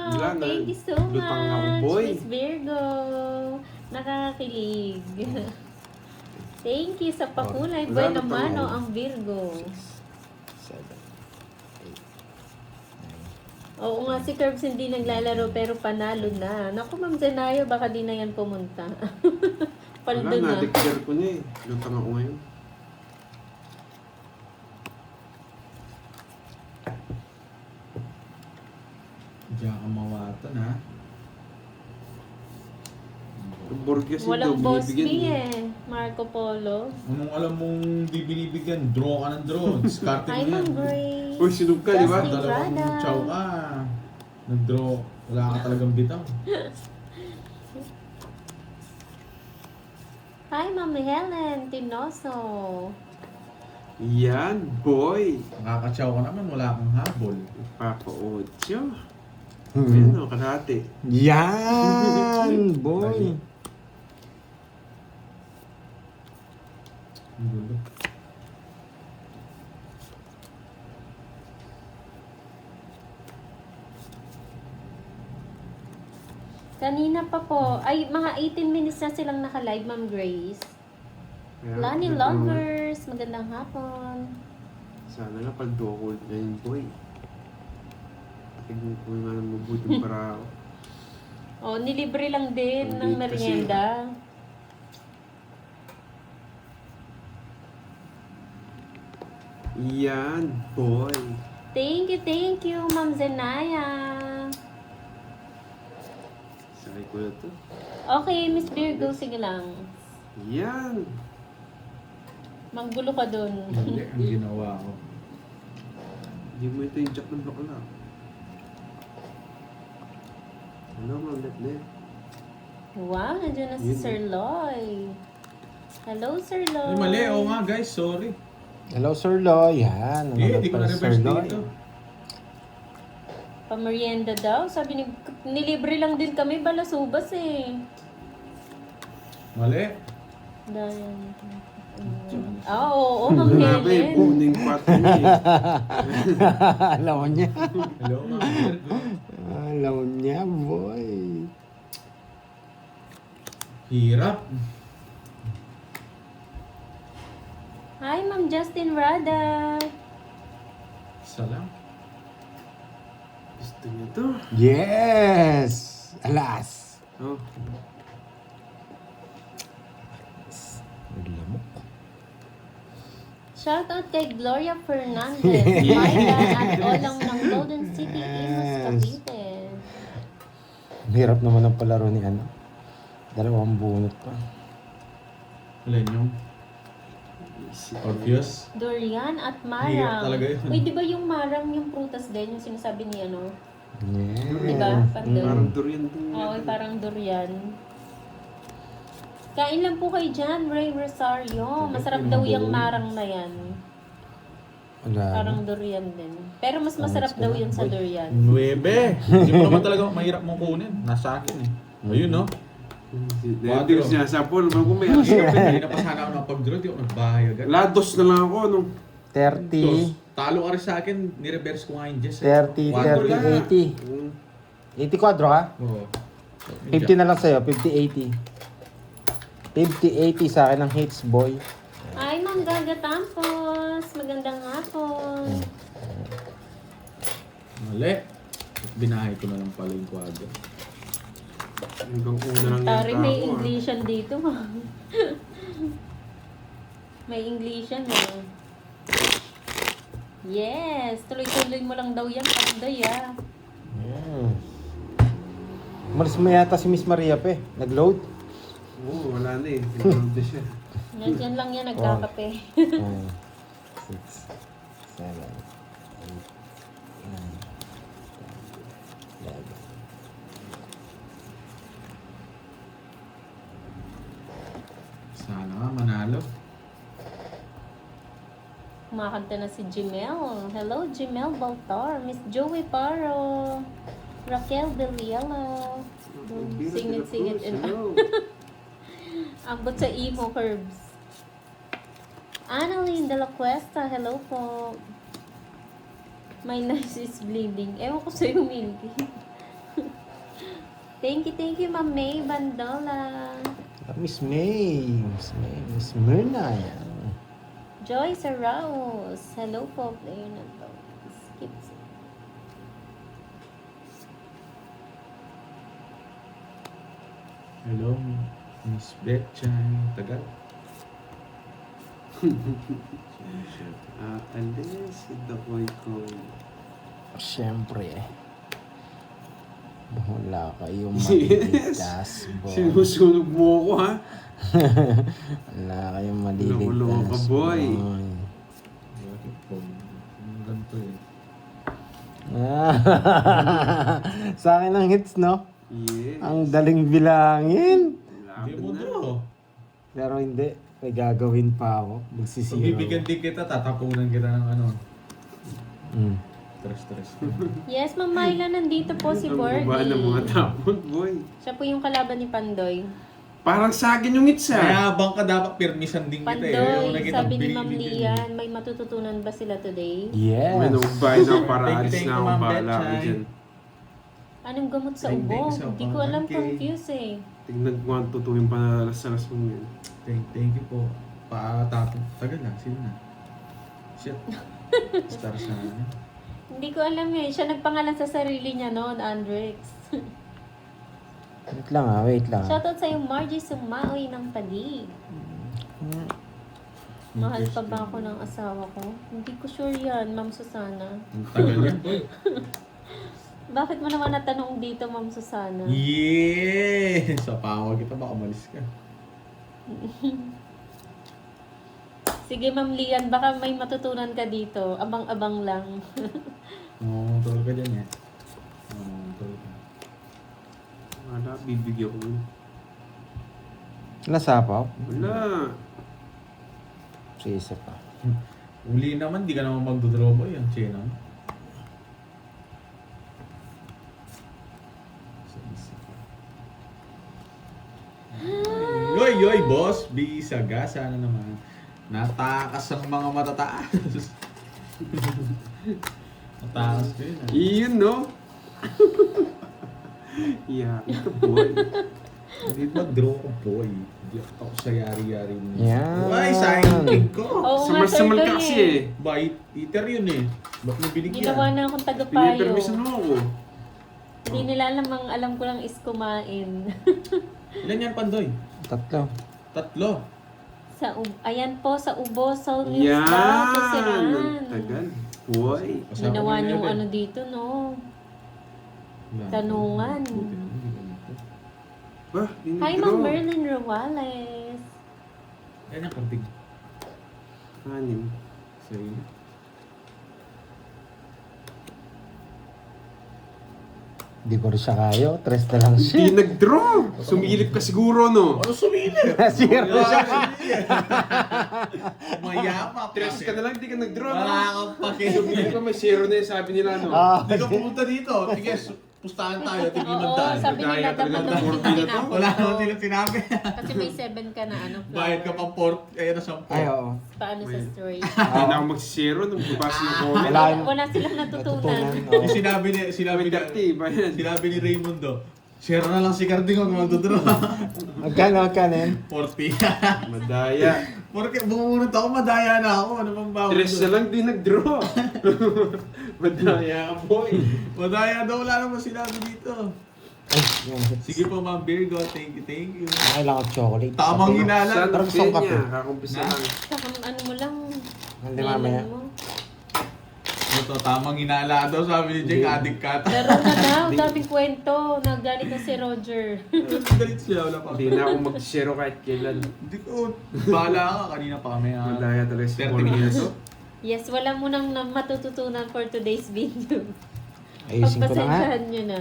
Wala na. Thank you so Lutang ako, much, boy. Miss Virgo. Nakakakilig. Thank you sa pakulay. Wala Bueno lutang mano ako. ang Virgo. 7, 8, 9. Oo nga, si Curbs hindi naglalaro pero panalo na. Naku, Ma'am Zenayo, baka di na yan pumunta. Paldo Wala na. na. Declare ko na eh. Lutang ako ngayon. Diyan ka mawatan ha. Yung Borges yun daw, Walang boss binibigyan me eh. Marco Polo. Anong alam mong di binibigyan? Draw ka ng draw. Discarding Hi, mo Ma'am yan. Grace. Uy, sinug ka, di ba? Justin. Dalawang Brada. chow ka. Nag-draw. Wala ka talagang bitaw. Hi, Ma'am Helen Tinoso. Yan, boy. Nakaka-chow ka naman. Wala kang habol. Papa Ocho. Ayan o, kalahati. Yan, boy. Ang gulo. Kanina pa po, ay mga 18 minutes na silang naka-live, Ma'am Grace. Ayan, Lani ito. Lovers, magandang hapon. Sana nga pag hold na yun, boy. Tingnan ko nga ng mabuting para ako. Oh, nilibre lang din ng Hindi kasi. merienda. Yan, boy. Thank you, Ma'am Zenaya. Sakay ko na to. Okay, Miss Virgo, sige lang. Yan. Manggulo ka dun. Mali ang ginawa ko. Hindi mo ito yung jack ng bakla. Hello, Ma'am Letlet. Wow, nandiyan na si Yun. Sir Loy. Hello, Sir Loy. Ay, mali. Oo nga guys. Sorry. Hello, Sir Loy. Yan. Eh, di ko pala, na-reverse Sir Loy. dito. Pamerienda daw. Sabi ni, nilibre lang din kami, balasubas eh. Mali. Dahil, oo, Ma'am Grabe, Helen. buning pati niya eh. Alam niya. Hello, mga Virgo. Alam niya, boy. Hirap. Hi, Ma'am Justin Rada. Isa lang. Gusto niyo to? Yes! Alas! Oh, Naglamok. Shoutout kay Gloria Fernandez, Myla at Olang ng Golden City, Imus, Cavite. Ang hirap naman ang palaro ni ano. Dalawang bunot pa. Alin yung Orpheus? Durian at Hirap marang. talaga yun. Uy, di ba yung marang yung prutas din, yung sinasabi ni ano? Yeah. Di ba? Pandun. parang durian to. Oo, parang durian. Kain lang po kay John Ray Rosario. Masarap daw yung marang na yan. Wala. Parang durian din. Pero mas masarap daw yun sa durian. 9. Hindi mo naman talaga mahirap mong kunin. Nasa akin eh. Ayun no? Hindi ko sinasapol. Bago may alas ka pa. Hindi na pa sana ako nakapag-draw. Di ako nagbahay agad. Lados na lang ako. Ano? 30, Talo ka rin sa akin. Nireverse ko nga yung Jess. 30, 30, 80. 80 quadro ka? Oo. 50 na lang sa'yo, 50, 80. 50, 80 sa akin ng hits, boy. Ay, Ma'am Gaga Tampos. Magandang hapon. Mali. Binahay ko na lang pala yung quadro. Hanggang una lang Tari, yung may tao. Englishan dito. May Englishan eh. Yes! Tuloy-tuloy mo lang daw yan, Pagday ah. Malis mo yata si Miss Maria pa eh. Nag-load? Oo, wala na eh. Tinulog na siya. Nandiyan lang yan, nagkakape. 6, 7, 8, 9, 11. Sana nga manalo. Kumakanta na si Jimel. Hello, Jimel Baltar. Miss Joey Paro. Raquel Villela. Singit-singit. Hello. Ambot sa emo curves. Annalyn de la Cuesta. Hello po. My nose is bleeding. Ewan ko sa'yo, Milky. Thank you, Ma'am May Bandola. Miss May. Miss Myrna. Yan. Joyce Arauz. Hello po, player na to. Skip. Hello, Miss Betchay. Tagal. Alis, ito ko. Siyempre. Wala kayong maliligtas, boy. Sinusunog mo ako, ha? Wala kayong Loko-loko ka, maliligtas, boy. Bakit po? Ang ganito eh. Sa akin ang hits, no? Yes. Ang daling bilangin. Hindi mo Lapit na. draw. Pero hindi. May gagawin pa ako. Magsisiro. Pagbibigyan din kita, tatapunan kita ng ano. Mm. Stress. Yes, Ma'am Myla, nandito po si Ang Borgie. baba ng mga tapon, boy. Siya po yung kalaban ni Pandoy. Parang sa akin yung itsa. Mayabang ka, dapat pirmisan din kita eh. Ayaw na Pandoy, kitang sabi ni Ma'am binibigyan. Lian, may matututunan ba sila today? Yes. May nagbayad ako para Thank you, alis thank na you, ako. Ma'am Bahala ako Betchay. dyan. Anong gamot sa Thank you ubo? sa Hindi ko alam, okay. confused eh. Tignan ko ang tutuwin pa na alas-alas mo yun. Thank you po. Paatapon. Tagal na. Sino na? Shit. Star sa ano. Hindi ko alam eh. Siya nagpangalan sa sarili niya noon, Andrex. Wait lang ah, wait lang. Shoutout sa'yo, Margie Sumaoy ng Taguig. Mahal pa ba ako ng asawa ko? Hindi ko sure yan, Ma'am Susana. Ang tagal yan, boy. Bakit mo naman natanong dito, Ma'am Susana? Yeah! Sa power kita, baka umalis ka. Sige, Ma'am Lian, baka may matutunan ka dito. Abang-abang lang. Tol ka dyan eh. Tol ka. Wala, bibigyan ko yun. Nasapaw? Wala. Sa isa pa. Uli naman, di ka naman magdodraw boy. Ang chena mo. Sa isa pa. Yoy, boss. Bisaga. Sana naman. Natakas ang mga matataas. Natakas ko yun. Iyon, no? Yeah, ito boy. Hindi mag-draw ko boy. Hindi ako sa yari-yari mo. Yan. Ay, sayang king ko. Oo nga, Samal-samal Sir ka Doy kasi eh. eh. Bait eater yun eh. Ba't mo binigyan? Ginawa na akong tagapayo. Pinipermisan mo ako. Hindi nila alam ko lang is kumain. Ilan yan, Pandoy? 3. 3. Ayan po, sa ubo, sa news Yan! daw, sa Siran. Ang tagal. Boy. Ginawa niyong ano dito, no? Tanungan. Bah, Hi, Ma'am Merlin Rowales. Yan ang kartig. Anim. Sa'yo. Hindi ko rin siya kayo. 3 na lang Hindi siya. nag-draw. Sumilip ka siguro, no? Ano sumili? Zero siya. Mayama. Tres ka na lang, hindi ka nag-draw, no? Wala kang pake. Sumilip ka, may zero na yung sabi nila, no? Hindi ka pumunta dito. Sige, pustahan tayo. Tingin Oo, magdaan. sabi nila Kaya dapat talaga daw ng kita 40 na to. tinapos. Wala naman silang sinabi. Kasi may 7 ka na ano. Bayad ka pang port. Ayan na 10. Ay, oo. Paano sa story? Hindi na ako magsisero nung bubasa ng comment. Wala yung Wala silang natutunan. natutunan. Yung sinabi ni Raymundo, share na lang si Carding kung magdodraw. Magkano yan? 40. Madaya. Porque bumunod ako, madaya na ako. Ano bang bawal? Tres na lang, di nag-draw. Madaya ka, boy. Madaya daw, wala naman sinabi dito. Ay, yan. Sige po, Ma'am Virgo. Thank you. Okay lang ako chocolate. Tamang Sa hinala. Pero gusto kong niya, kape. kakumpisa Na? lang. Saka ano mo lang. Hindi mamaya. mo. Ito, tamang hinala daw, sabi ni Jake, adik ka. Laro na daw, daming kwento. Nagalit na si Roger. Galit siya, wala pa. Hindi na ako mag-zero kahit kailan. Hindi ko, bahala ka, kanina pa kami. Madaya talaga si 30 Paul minutes. Nieto. Yes, wala mo nang matututunan for today's video. Ayusin ko na nga. Pagpasensyahan nyo na.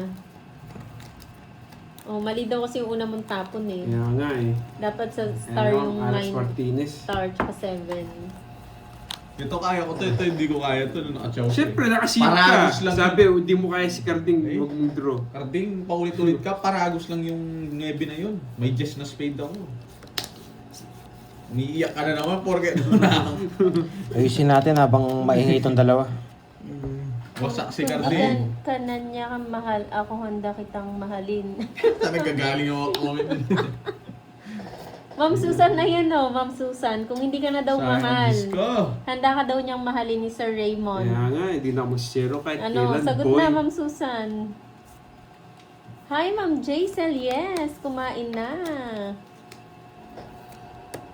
Oh, mali daw kasi yung una mong tapon eh. Kaya nga eh. Dapat sa star Ano, yung Alex 9. Martinez. Star tsaka 7. Ito kaya ko to, ito hindi ko kaya to. Nakachaw ko. Siyempre, nakasilip Paragos ka. lang Sabi, hindi mo kaya si Carding, Eh. huwag mong draw. Carding, paulit-ulit ka, paragos lang yung 9 na yun. May just na spade ako. Umiiyak ka na naman, porque ano na ako. Ayusin natin habang maingay itong dalawa. Wasak si Kung Cardin. kanan niya kang mahal, ako handa kitang mahalin. Saan nagkagaling yung comment nun? Ma'am Susan na yun, no? Ma'am Susan, kung hindi ka na daw mahal, Diyos ko. handa ka daw niyang mahalin ni Sir Raymond. Kaya nga, hindi na ako magsishare kahit Ano, kailan, sagot boy. na, Ma'am Susan. Hi, Ma'am Jaisel. Yes, kumain na.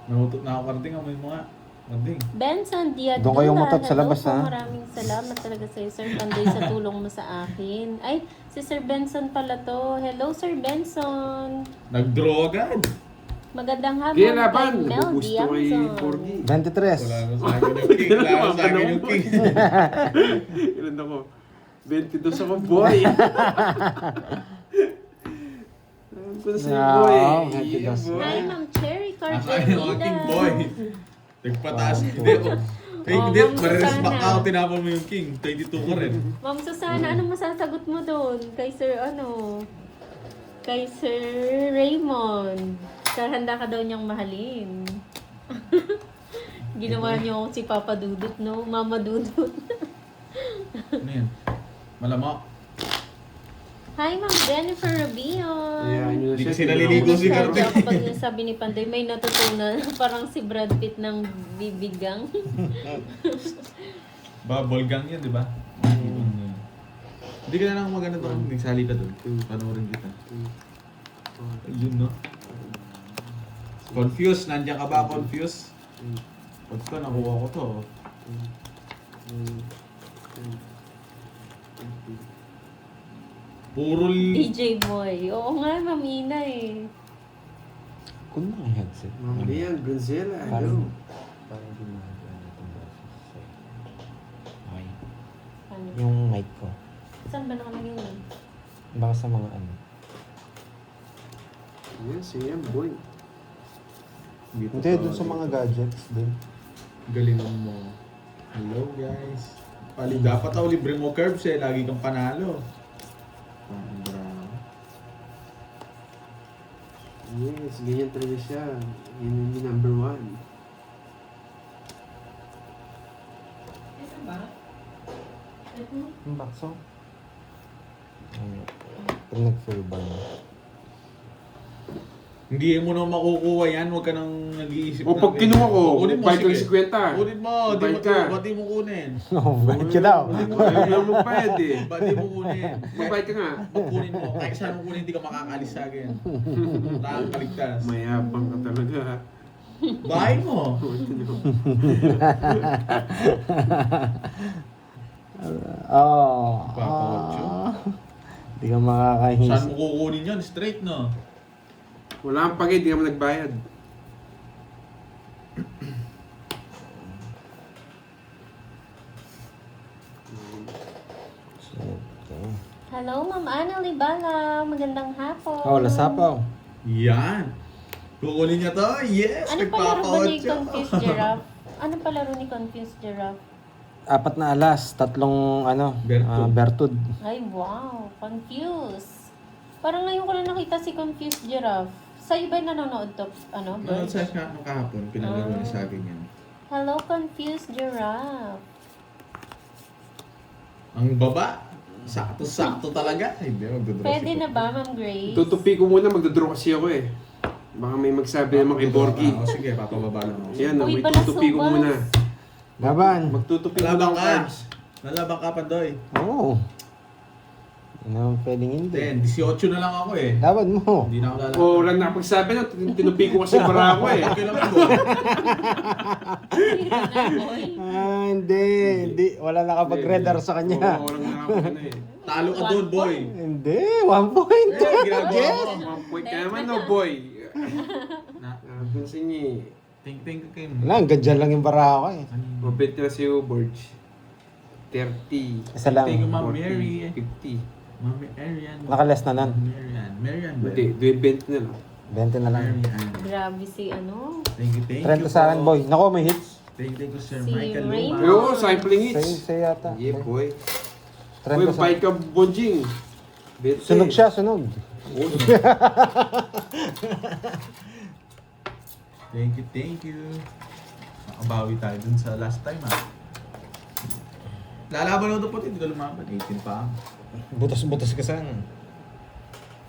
Nanutot na ako Cardin. Amoy mo nga. Cardin. Benson Diadula. Doon kayo umutot sa hello labas, po, ha? Maraming salamat talaga sa Sir Pandoy sa tulong mo sa akin. Ay, si Sir Benson pala to. Hello, Sir Benson. Nag-draw agad. Magandang hapon Kaya kay laban, Mel gusto kay Diamson. Porgy. 23. Wala na sa akin yung king. Wala na sa akin yung king. Ilan ako? 22 ako, boy. Alam ko na sa'yo, No, boy. 22. Yeah, boy. Hi, Ma'am Cherry Nasa akin yung Cardenida. king boy. Nagpataas. Hindi ako. Hey, Oh, hindi. Ma'am Mares Susana. back out. Tinapon mo yung king. 22 ka rin. Ma'am Susana, anong masasagot mo doon? Kay Sir ano? Kay Sir Raymond. Handa ka daw niyang mahalin. Ginawa niyo si Papa Dudut, no? Mama Dudut. Ano yan? Malamok. Hi, Ma'am Jennifer Rubio. Yeah, yun na Hindi siya. kasi naliligo si Nostalgia Cardin. ako pag sabi ni Panday, may natutunan. Parang si Brad Pitt ng bibigang. Bubble gang yan, di ba? Hindi ka na lang maganda doon. Nagsali ka doon. Panoorin kita. Yun, no? Confused. Nandiyan ka ba? Confused? Pag ko, nakuha ko to. Puro DJ Boy. Oo nga, Ma'am Ina eh. Kung mga headset. Ma'am Lian, Bronzella, Parang, hello. parang ginagawa itong boses sa'yo. Okay. Ano? Yung mic ko. Saan ba nakalagay yun? Baka sa mga ano. Yes, yeah, boy. Hindi, dun sa mga gadgets din. galingan mo. Hello guys. Pali, dapat ako libre mo curbs eh. Lagi kang panalo. Yes, ganyan talaga siya. Yun yung number 1. Ito ba? Ito? Yung bakso. Pag nag-full ban. Hindi mo na makukuha yan. Huwag ka nang nag-iisip. O pag kinuha ko, kunin mo, bayad ko sige. ng 50. Kunin mo. Di Bayad mo, ka. ba't di mo kunin? Oh, bait ka daw. Ayaw mo magbayad eh. Ba't di mo kunin? Magbayad ka nga. Ba't kunin mo? Kahit saan mo kunin, hindi ka makakalis sa akin. Takang kaligtas. Mayabang ka talaga. Bahay mo. Oh. Papakotso. Hindi ka makakahis. Saan mo kukunin yan? Straight no? Wala kang pagay, di ka mo nagbayad. Okay. Hello, Ma'am Ana Libala. Magandang hapon. Oh, lasapaw. Yan. Kukunin niya to? Yes! Ano palaro ba ni Nagpapakotso. Confused Giraffe? Ano palaro ni Confused Giraffe? 4 na alas, 3 ano, Bertud. bertud. Ay, wow. Confused. Parang ngayon ko lang nakita si Confused Giraffe. Sa iba nanonood to, ano? Nanonood Birds? sa nung kahapon, pinalaro niya sa akin yan. Hello, Confused Giraffe. Ang baba, sakto-sakto talaga. Hindi, magdodress Pwede ako. na ba, Ma'am Grace? Tutupi ko muna, magdodraw kasi ako eh. Baka may magsabi naman kay Borky. Ah, sige, papababa lang ako. Yan, Uy, may balas tutupi ko ubas. muna. Laban. Magtutupi ko Lalabang ng ka! cards. Lalabang ka, Pandoy. Oo. Hindi naman pwedeng hindi. 10, 18 na lang ako eh. Laban mo. Hindi na ako lalabang. O, wala na pagsabi na, tinupi ko kasi para ako eh. Okay lang ako. Sino na, boy? Ah, hindi. Hindi. Wala nakapag-redder sa kanya. Oo, walang nakapag na eh. Talo ka doon, boy. Hindi. 1 point. Eh, ginagawa mo. Mga point ka naman no, boy. Na, Dun sa inyo eh. think ka kayo. Wala, hanggang dyan lang yung bara ko eh. Mabit na si Borge. 30. Isa lang. Thank you, Ma'am 40, Mary. 50. Mami Arian. Nakalas na nan. Marian. Marian ba? Hindi, 20 na lang. 20 na lang. Marian. Grabe si ano. Thank you, thank 30 you. sa akin, po. boy. Naku, may hits. Thank you, Sir Si Michael Raymond. Luma. Oo, cycling Sa'yo, hits. sa'yo yata. Yeah, boy. 30 Uy, sa bike ka, Bonjing. 20. Sunog siya, sunog. Oo. Thank you, thank you. Nakabawi tayo dun sa last time ah. Lalaban ako ito puti, hindi ko lumaban. 18 pa ako. Butas-butas ka sana.